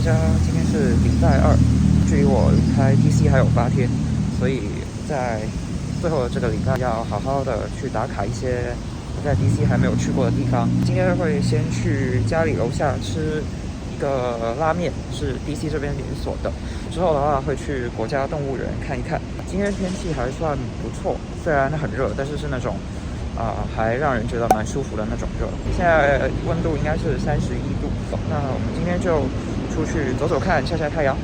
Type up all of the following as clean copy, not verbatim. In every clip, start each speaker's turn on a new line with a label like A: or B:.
A: 家，今天是礼拜二，距离我离开 DC 还有8天，所以在最后的这个礼拜要好好的去打卡一些我在 DC 还没有去过的地方。今天会先去家里楼下吃一个拉面，是 DC 这边连锁的。之后的话会去国家动物园看一看。今天天气还算不错，虽然很热，但是是那种还让人觉得蛮舒服的那种热。现在温度应该是31度。那我们今天就出去走走看，晒晒太阳。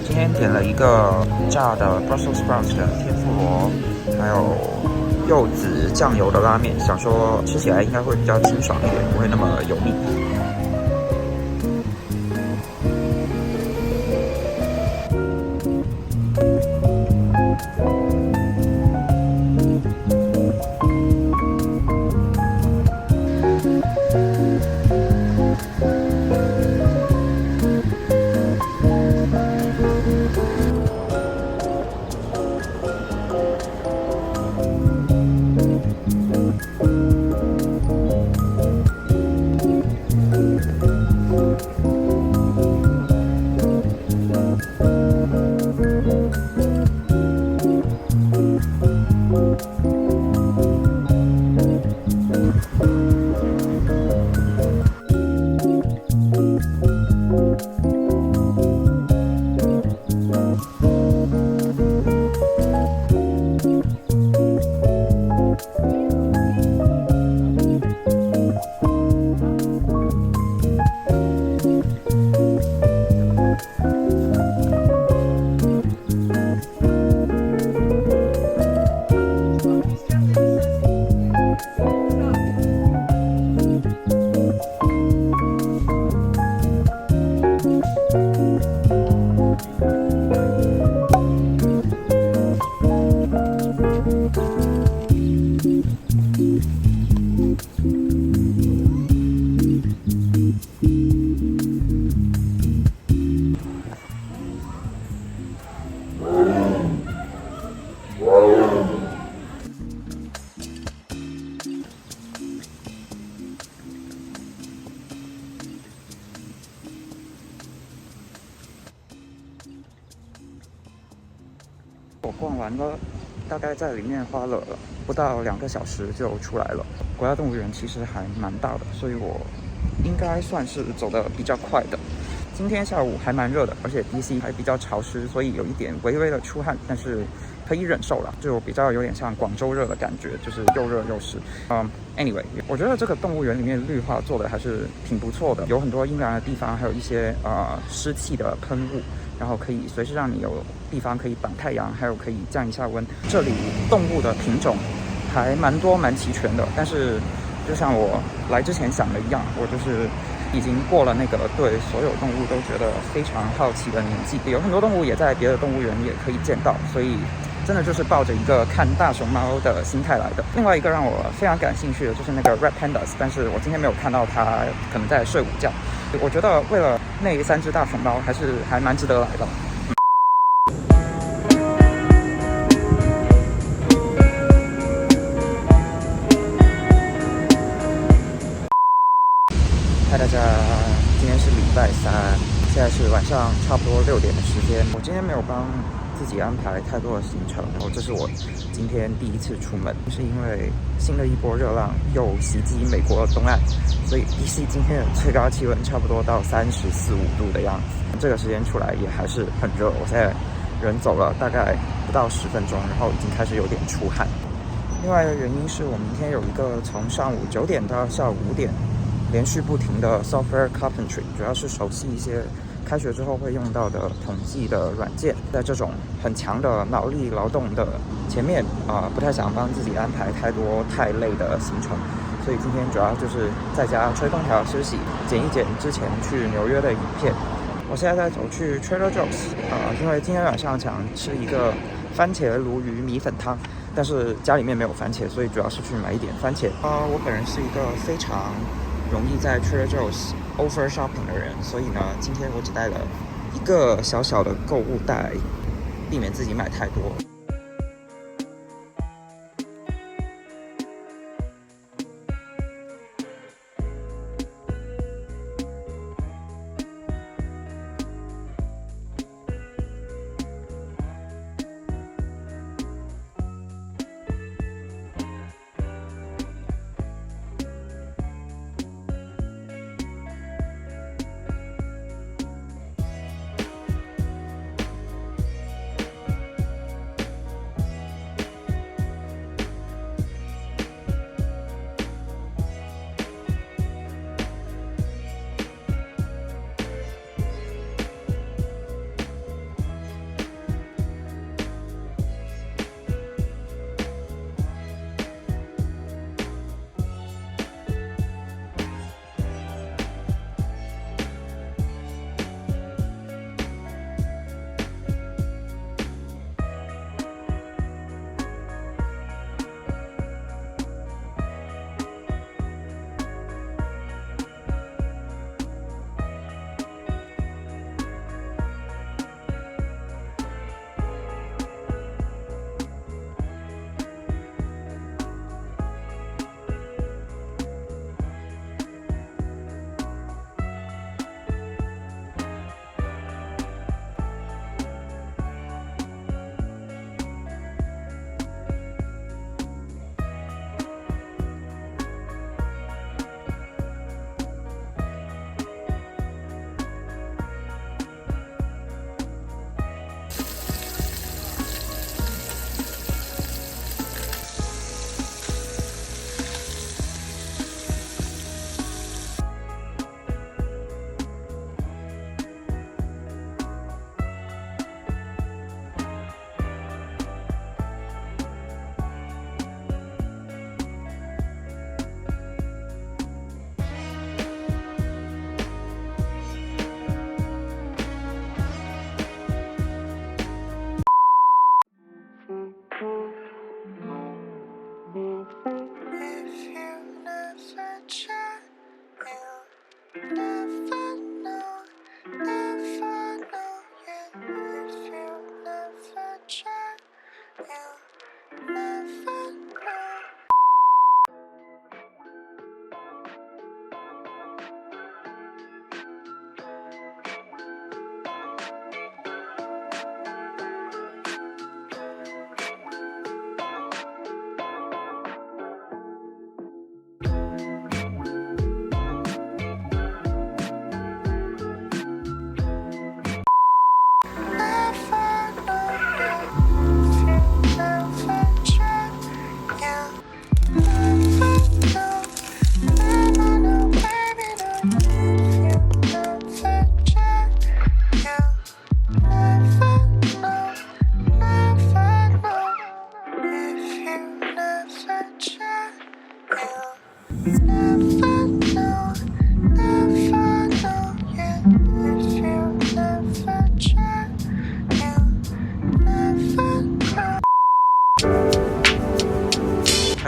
A: 今天点了一个炸的 Brussels sprouts 的天妇罗，还有柚子酱油的拉面，想说吃起来应该会比较清爽一点，不会那么油腻。我逛完了，大概在里面花了不到2个小时就出来了。国家动物园其实还蛮大的，所以我应该算是走得比较快的。今天下午还蛮热的，而且 DC 还比较潮湿，所以有一点微微的出汗，但是可以忍受了，就比较有点像广州热的感觉，就是又热又湿。Anyway， 我觉得这个动物园里面绿化做的还是挺不错的，有很多阴凉的地方，还有一些湿气的喷雾，然后可以随时让你有地方可以挡太阳，还有可以降一下温。这里动物的品种还蛮多蛮齐全的，但是就像我来之前想的一样，我就是已经过了那个对所有动物都觉得非常好奇的年纪。有很多动物也在别的动物园也可以见到，所以真的就是抱着一个看大熊猫的心态来的。另外一个让我非常感兴趣的就是那个 Red Pandas， 但是我今天没有看到它，可能在睡午觉。我觉得为了那3只大熊猫还蛮值得来的。嗨，大家，今天是礼拜3，现在是晚上差不多6点的时间。我今天没有帮自己安排太多的行程，这是我今天第一次出门，是因为新的一波热浪又袭击美国东岸，所以 DC 今天的最高气温差不多到34、35度的样子。这个时间出来也还是很热，我现在人走了大概不到10分钟，然后已经开始有点出汗。另外一个原因是我明天有一个从上午9点到下午5点连续不停的 software carpentry， 主要是熟悉一些开学之后会用到的统计的软件。在这种很强的脑力劳动的前面不太想帮自己安排太多太累的行程，所以今天主要就是在家吹空调休息，剪一剪之前去纽约的影片。我现在在走去 Trader Joe's， 因为今天晚上想吃一个番茄鲈鱼米粉汤，但是家里面没有番茄，所以主要是去买一点番茄。我本人是一个非常容易在 Trader Joe's over shopping 的人，所以呢，今天我只带了一个小小的购物袋，避免自己买太多。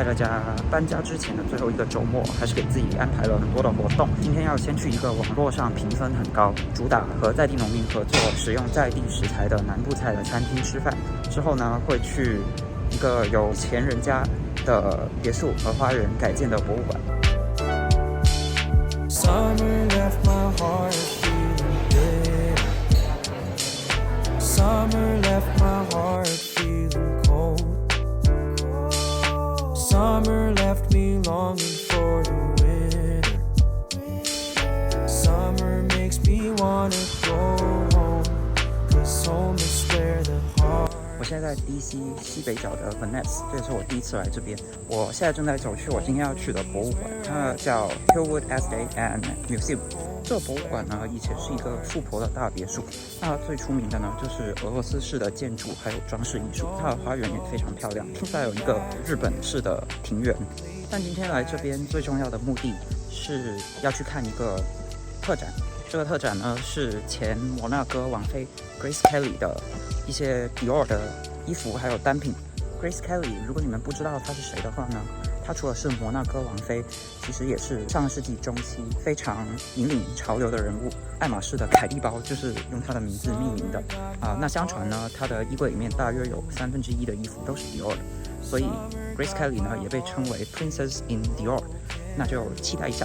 A: 在大家搬家之前的最后一个周末，还是给自己安排了很多的活动。今天要先去一个网络上评分很高、主打和在地农民合作、使用在地食材的南部菜的餐厅吃饭。之后呢，会去一个由前人家的别墅和花园改建的博物馆。Summer left my heart feeling bitter. Summer left my heart feeling cold. Summer left me longing for the winter. Summer makes me wanna go home, 'cause home is where the heart. 我现在在 DC 西北角的 Venice， 这也是我第一次来这边。我现在正在走去我今天要去的博物馆，它叫 Hillwood Estate and Museum。这个博物馆呢，以前是一个富婆的大别墅。那最出名的呢，就是俄罗斯式的建筑还有装饰艺术。它的花园也非常漂亮，听说有一个日本式的庭园。但今天来这边最重要的目的是要去看一个特展。这个特展呢，是前摩纳哥王妃 Grace Kelly 的一些 Dior 的衣服还有单品。Grace Kelly， 如果你们不知道她是谁的话呢，她除了是摩纳哥王妃，其实也是上个世纪中期非常引领潮流的人物。爱马仕的凯利包就是用她的名字命名的那相传呢，她的衣柜里面大约有1/3的衣服都是 Dior 的，所以 Grace Kelly 呢也被称为 Princess in Dior。那就期待一下。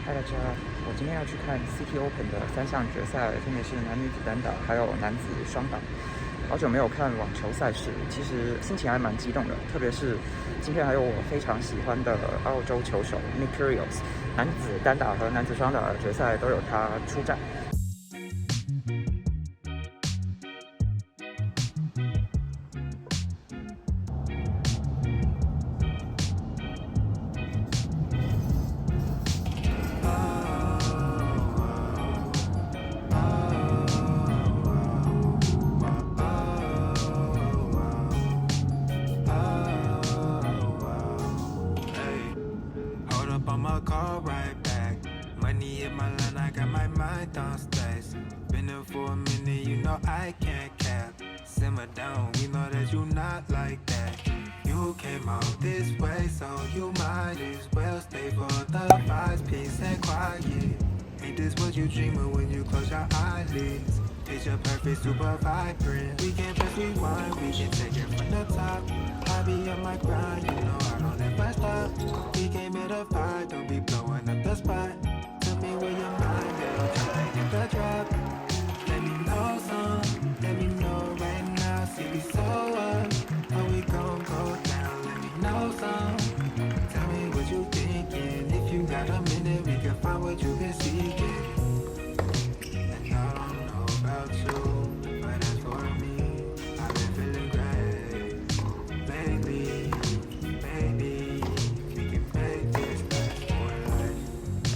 A: 嗨大家，我今天要去看 City Open 的3项决赛，分别是男女子单打还有男子双打。好久没有看网球赛事，其实心情还蛮激动的，特别是今天还有我非常喜欢的澳洲球手 Nick Kyrgios， 男子单打和男子双打的决赛都有他出战。Money in my line, I got my mind on
B: simmer down. We know that you not like that. You came out this way, so you might as well stay for the vibes, peace and quiet. Ain't this what you dream of when you close your eyelids? Picture perfect, super vibrant. We can press rewind, we can take it from the top. I be on my grind, you know I don't ever stop. We came here to fight, don't be blowing up the spot. Tell me where your mind, girl, tryna get the drop. Let me know some, let me know right now. See we so up, how we gon' go down? Let me know some. Tell me what you thinking. If you got a minute, we can find what you've been seeking. And I don't know about you, but as for me, I've been feeling great lately. Maybe we can make this last for life.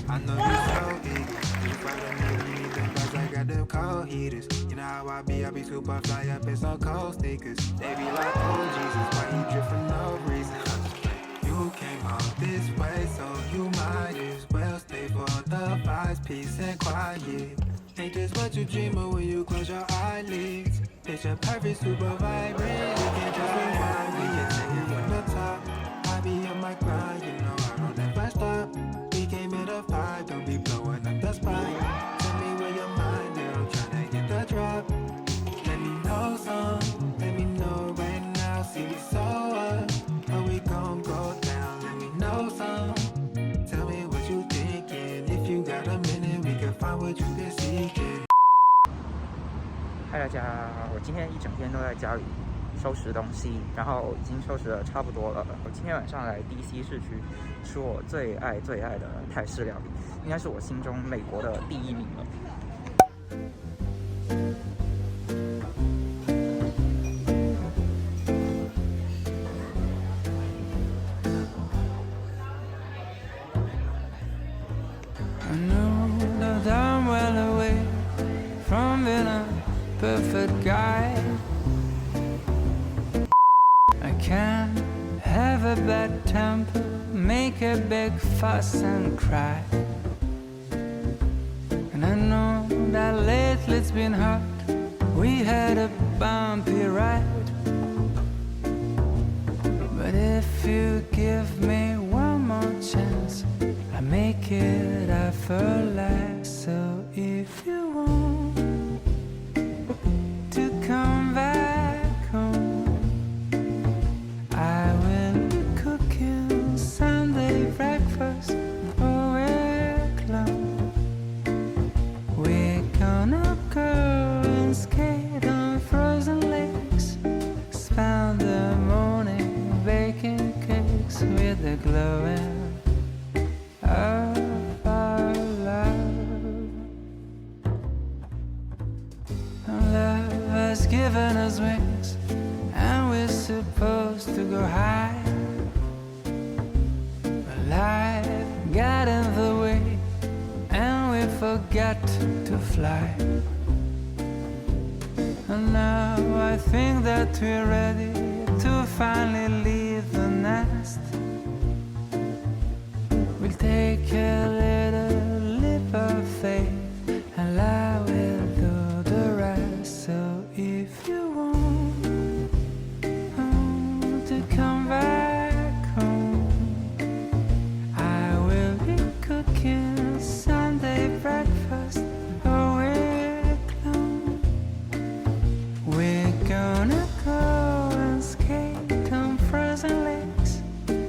B: I know you so eager. You follow me, you need them buzz. I got them cold heaters. You know how I be super fly up in some cold sneakers. They be like, oh Jesus, why you drip for no reason? You came out this way, so you might as well stay for the vibes, peace and quiet. Ain't this what you dream of when you close your eyelids? Picture perfect, super vibrant. We can just rewind, we can take it from the top. I be on my grind, you know I don't ever stop. We came here to fight, don't be blowing up the spot. Tell me where your mind, girl, I'm tryna get the drop. Let me know some, let me know right now. See we so up, how we gon' go down? Let me know some. Tell me what you thinking. If you got a minute, we can find what you been seeking.
A: 嗨大家，我今天一整天都在家里收拾东西，然后已经收拾的差不多了。我今天晚上来 DC 市区吃我最爱的泰式料理，应该是我心中美国的第一名了。
C: I know that I'm well away from being a perfect guy. I can't have a bad temper, make a big fuss and cry. And I know that lately it's been hard. We had a bumpy ride. But if you give me one more chance, I make it effortless. So if you want to come back home, I will be cooking Sunday breakfast all week long. We're gonna go and skate on frozen lakes, spend the morning baking cakes with the glowing of our love. Love has given us wings, and we're supposed to go high. But life got in the way, and we forgot to fly. And now I think that we're ready to finally leave the nest. We'll take a little leap of faith, and I will do the rest. So if you want to come back home, I will be cooking Sunday breakfast all week long. We're gonna go and skate on frozen lakes,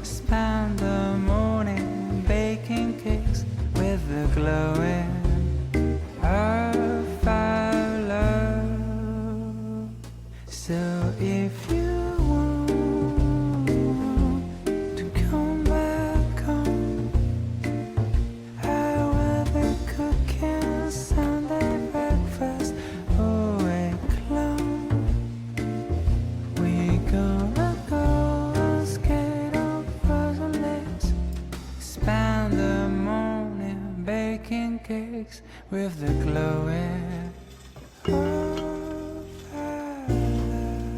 C: spend the morning baking cakes with the glowing of our love. So if you want to come back home, I will be cooking Sunday breakfast all week long. We're gonna go and skate on frozen lakes, spend the morning baking cakes with the glowing of our love.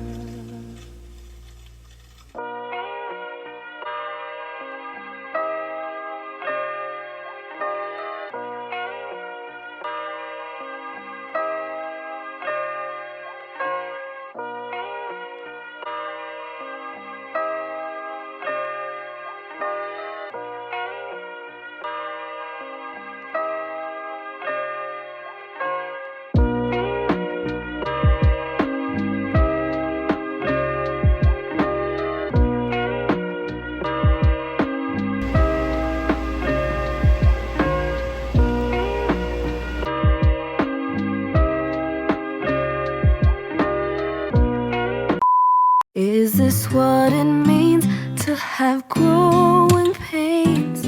D: this what it means to have growing pains?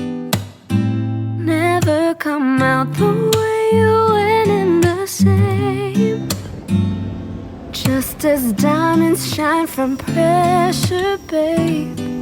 D: Never come out the way you went in the same. Just as diamonds shine from pressure, babe.